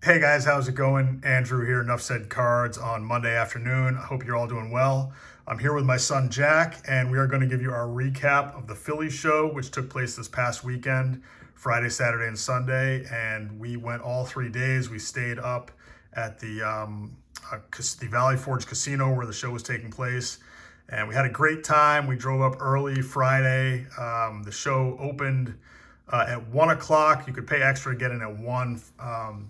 Hey guys, how's it going? Andrew here, Enough Said Cards on Monday afternoon. I hope you're all doing well. I'm here with my son Jack, and we are going to give you our recap of the Phillies show, which took place this past weekend, Friday, Saturday, and Sunday. And we went all 3 days. We stayed up at the Valley Forge Casino where the show was taking place, and we had a great time. We drove up early Friday. The show opened at 1 o'clock. You could pay extra to get in at 1.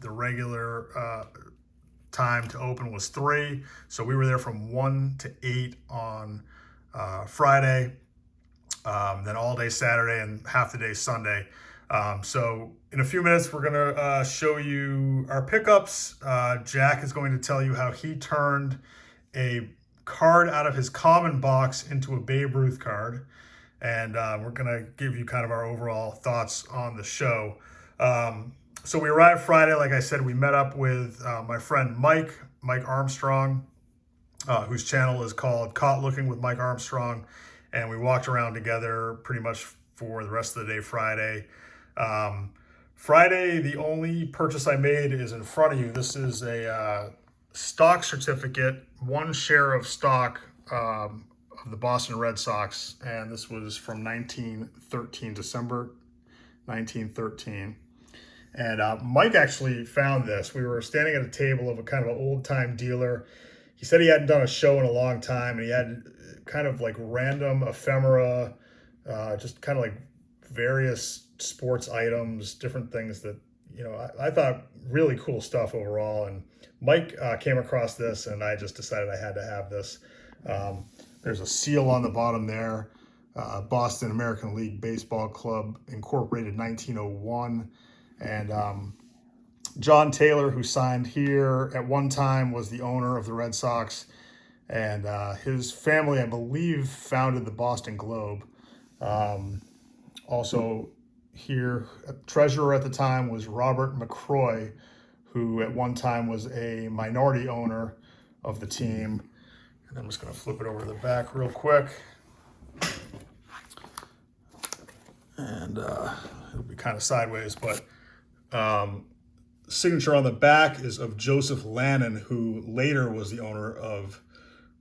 The regular time to open was 3. So we were there from 1 to 8 on Friday, then all day Saturday and half the day Sunday. So in a few minutes, we're going to show you our pickups. Jack is going to tell you how he turned a card out of his common box into a Babe Ruth card. And we're going to give you kind of our overall thoughts on the show. So we arrived Friday. Like I said, we met up with my friend Mike Armstrong, whose channel is called Caught Looking with Mike Armstrong. And we walked around together pretty much for the rest of the day Friday. Friday, the only purchase I made is in front of you. This is a stock certificate, 1 share of stock of the Boston Red Sox, and this was from 1913, December 1913. And Mike actually found this. We were standing at a table of a kind of an old-time dealer. He said he hadn't done a show in a long time, and he had kind of like random ephemera, just kind of like various sports items, different things that, you know, I thought really cool stuff overall. And Mike came across this, and I just decided I had to have this. There's a seal on the bottom there. Boston American League Baseball Club, incorporated 1901. And John Taylor, who signed here at one time, was the owner of the Red Sox. And his family, I believe, founded the Boston Globe. Also here, treasurer at the time was Robert McCroy, who at one time was a minority owner of the team. And I'm just going to flip it over to the back real quick. And it'll be kind of sideways, but signature on the back is of Joseph Lannon, who later was the owner of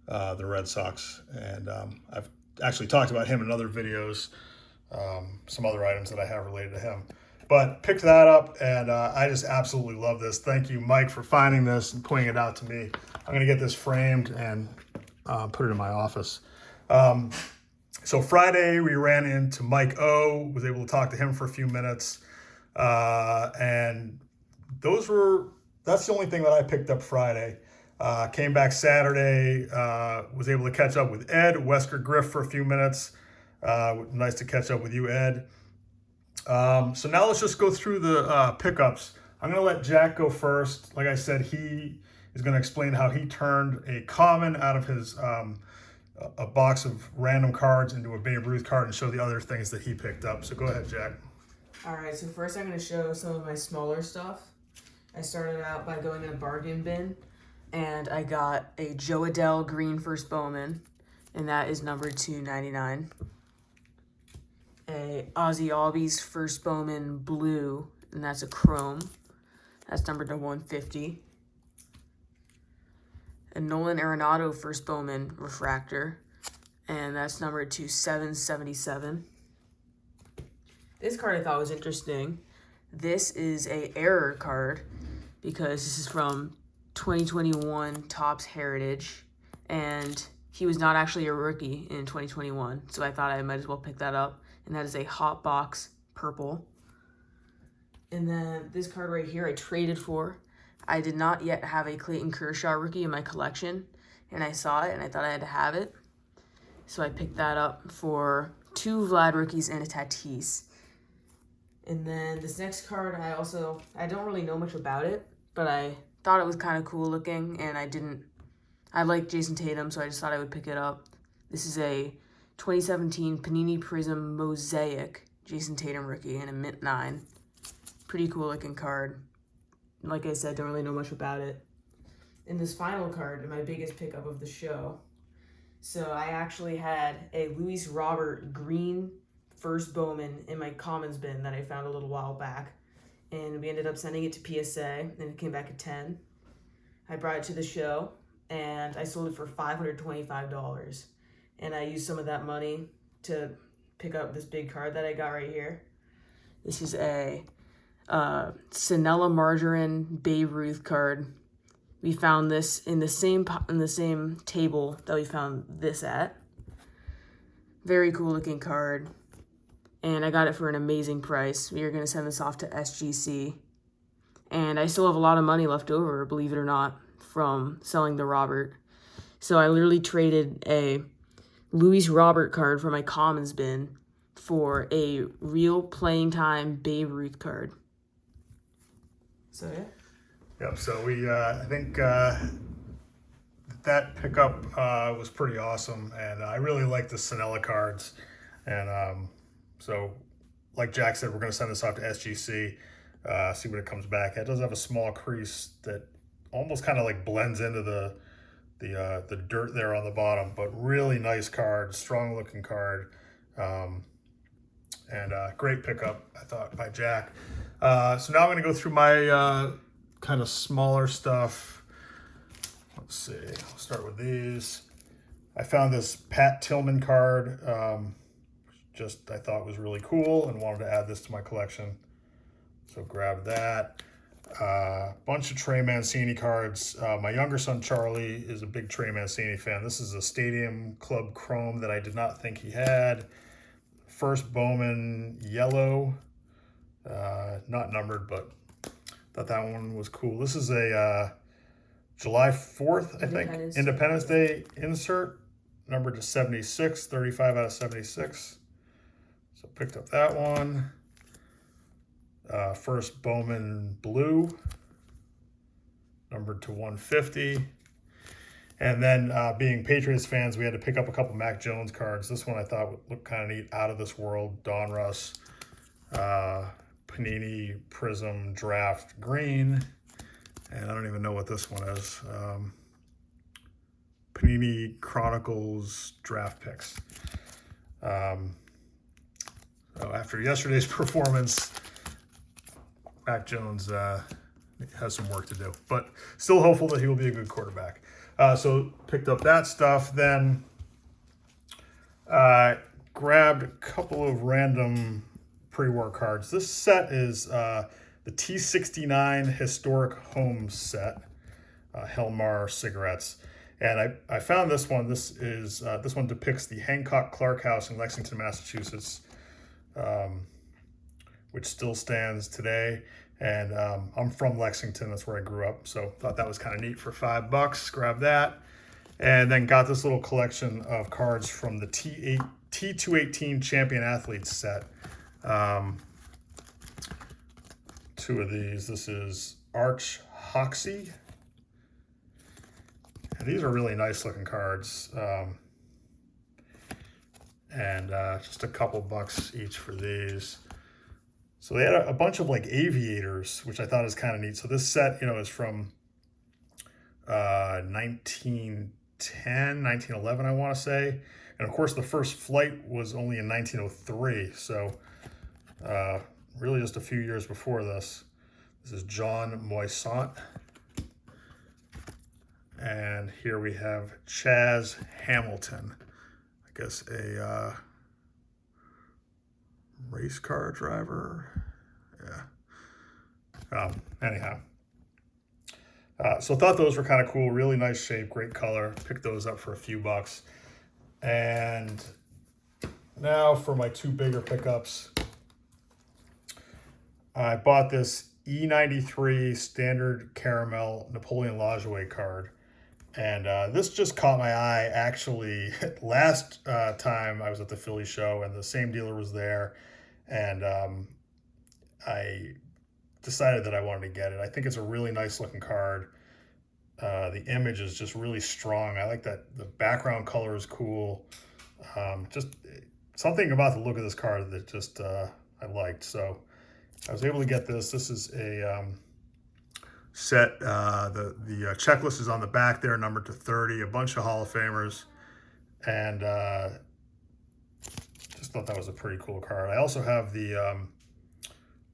the Red Sox. And I've actually talked about him in other videos, some other items that I have related to him. But picked that up, and I just absolutely love this. Thank you, Mike, for finding this and pointing it out to me. I'm going to get this framed and put it in my office. So Friday, we ran into Mike O, was able to talk to him for a few minutes. And that's the only thing that I picked up Friday. Came back Saturday, was able to catch up with Ed, Wesker Griff for a few minutes. Nice to catch up with you, Ed. So now let's just go through the pickups. I'm going to let Jack go first. Like I said, he is going to explain how he turned a common out of his a box of random cards into a Babe Ruth card and show the other things that he picked up. So go ahead, Jack. All right, so first I'm going to show some of my smaller stuff. I started out by going in a bargain bin, and I got a Joe Adell Green First Bowman, and that is numbered to 99. A Ozzy Albies First Bowman Blue, and that's a chrome. That's numbered to 150. A Nolan Arenado First Bowman Refractor, and that's numbered to 777. This card I thought was interesting. This is a error card because this is from 2021 Topps Heritage, and he was not actually a rookie in 2021, so I thought I might as well pick that up. And that is a Hot Box Purple. And then this card right here I traded for. I did not yet have a Clayton Kershaw rookie in my collection, and I saw it and I thought I had to have it. So I picked that up for 2 Vlad rookies and a Tatis. And then this next card, I don't really know much about it, but I thought it was kind of cool looking, and I like Jason Tatum, so I just thought I would pick it up. This is a 2017 Panini Prism Mosaic Jason Tatum rookie in a mint 9. Pretty cool looking card. Like I said, don't really know much about it. And this final card, my biggest pickup of the show. So I actually had a Luis Robert Green First Bowman in my commons bin that I found a little while back. and we ended up sending it to PSA, and it came back a 10. I brought it to the show, and I sold it for $525. And I used some of that money to pick up this big card that I got right here. This is a Sanella Margarine Babe Ruth card. We found this in the same table that we found this at. Very cool looking card. And I got it for an amazing price. We are going to send this off to SGC. And I still have a lot of money left over, believe it or not, from selling the Robert. So I literally traded a Luis Robert card from my Commons bin for a real playing time Babe Ruth card. So yeah. Yep. So we, I think that pickup was pretty awesome, and I really like the Sanella cards. And so, like Jack said, we're going to send this off to SGC, see what it comes back. It does have a small crease that almost kind of like blends into the dirt there on the bottom, but really nice card, strong looking card, and great pickup, I thought, by Jack. So now I'm going to go through my kind of smaller stuff. Let's see, I'll start with these. I found this Pat Tillman card, I thought was really cool and wanted to add this to my collection. So grabbed that. Bunch of Trey Mancini cards. My younger son Charlie is a big Trey Mancini fan. This is a Stadium Club Chrome that I did not think he had. First Bowman yellow, not numbered, but thought that one was cool. This is a July 4th, I think, Independence Day insert, numbered to 76, 35 out of 76. So picked up that one. First Bowman blue, numbered to 150. And then being Patriots fans, we had to pick up a couple Mac Jones cards. This one I thought would look kind of neat, out of this world. Donruss, Panini Prism Draft Green. And I don't even know what this one is. Panini Chronicles Draft Picks. So after yesterday's performance, Mac Jones has some work to do, but still hopeful that he will be a good quarterback. So picked up that stuff, then grabbed a couple of random pre-war cards. This set is the T69 Historic Home set, Helmar cigarettes. And I found this one. This one depicts the Hancock Clark House in Lexington, Massachusetts, which still stands today. And I'm from Lexington, that's where I grew up. So thought that was kind of neat for $5. Grabbed that. And then got this little collection of cards from the T218 Champion Athletes set. Two of these. This is Arch Hoxie. And these are really nice looking cards. And just a couple bucks each for these. So they had a bunch of like aviators, which I thought is kind of neat. So this set, is from 1910, 1911, I want to say. And of course, the first flight was only in 1903. So really just a few years before this. This is John Moisant. And here we have Chaz Hamilton. I guess a race car driver. Yeah. Anyhow. So I thought those were kind of cool. Really nice shape, great color. Picked those up for a few bucks. And now for my two bigger pickups. I bought this E93 Standard Caramel Napoleon Lajoie card. And this just caught my eye, actually, last time I was at the Philly show, and the same dealer was there. And I decided that I wanted to get it. I think it's a really nice looking card. The image is just really strong. I like that the background color is cool. Just something about the look of this card that just I liked. So I was able to get this. This is a set. The checklist is on the back there, numbered to 30. A bunch of Hall of Famers, and just thought that was a pretty cool card. I also have the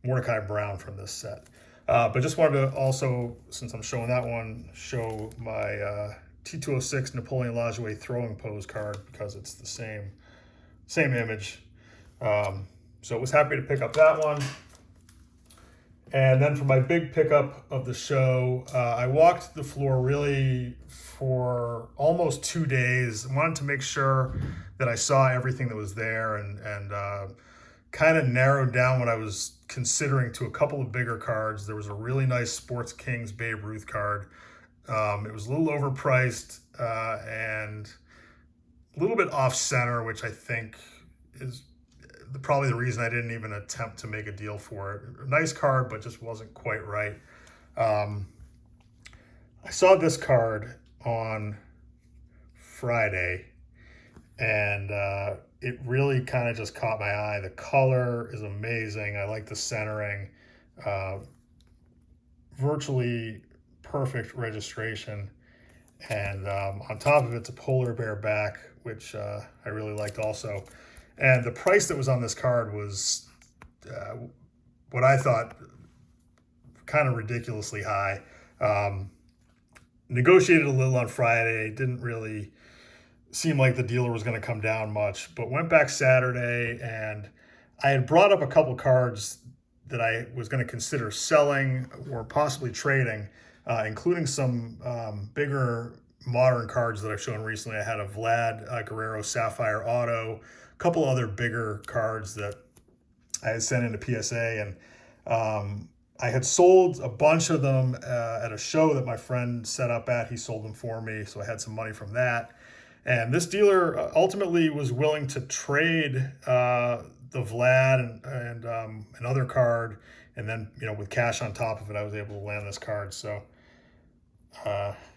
Mordecai Brown from this set. But just wanted to also, since I'm showing that one, show my T206 Napoleon Lajoie throwing pose card because it's the same image. So was happy to pick up that one. And then for my big pickup of the show, I walked the floor really for almost 2 days. I wanted to make sure that I saw everything that was there and kind of narrowed down what I was considering to a couple of bigger cards. There was a really nice Sports Kings Babe Ruth card. It was a little overpriced and a little bit off center, which I think is probably the reason I didn't even attempt to make a deal for it. A nice card, but just wasn't quite right. I saw this card on Friday, and it really kind of just caught my eye. The color is amazing. I like the centering. Virtually perfect registration. And on top of it, it's a polar bear back, which I really liked also. And the price that was on this card was what I thought kind of ridiculously high. Negotiated a little on Friday. Didn't really seem like the dealer was going to come down much, but went back Saturday, and I had brought up a couple cards that I was going to consider selling or possibly trading, including some bigger modern cards that I've shown recently. I had a Vlad Guerrero Sapphire Auto, a couple other bigger cards that I had sent into PSA, and I had sold a bunch of them at a show that my friend set up at. He sold them for me, so I had some money from that. And this dealer ultimately was willing to trade the Vlad and another card, and then with cash on top of it, I was able to land this card. So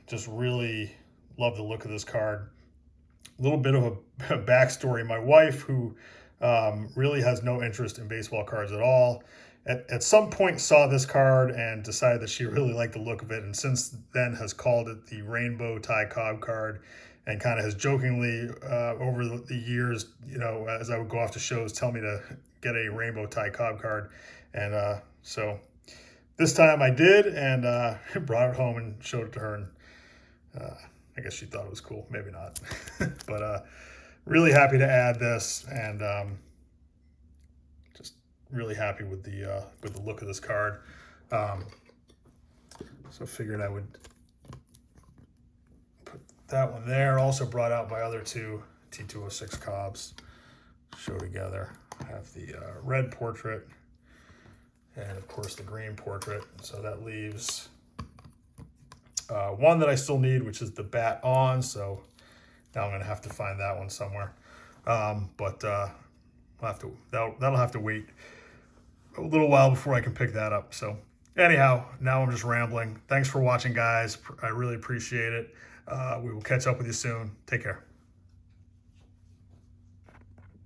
just really love the look of this card. A little bit of a backstory. My wife, who really has no interest in baseball cards at all, at some point saw this card and decided that she really liked the look of it, and since then has called it the Rainbow Ty Cobb card, and kind of has jokingly over the years, as I would go off to shows, tell me to get a Rainbow Ty Cobb card. And so this time I did, and brought it home and showed it to her, and I guess she thought it was cool. Maybe not. But really happy to add this, and just really happy with the look of this card. So figured I would put that one there. Also brought out my other two T206 Cobbs. Show together. I have the red portrait and of course the green portrait. So that leaves one that I still need, which is the Bat On. So now I'm gonna have to find that one somewhere. But that'll have to wait a little while before I can pick that up. So anyhow, now I'm just rambling. Thanks for watching, guys. I really appreciate it. We will catch up with you soon. Take care.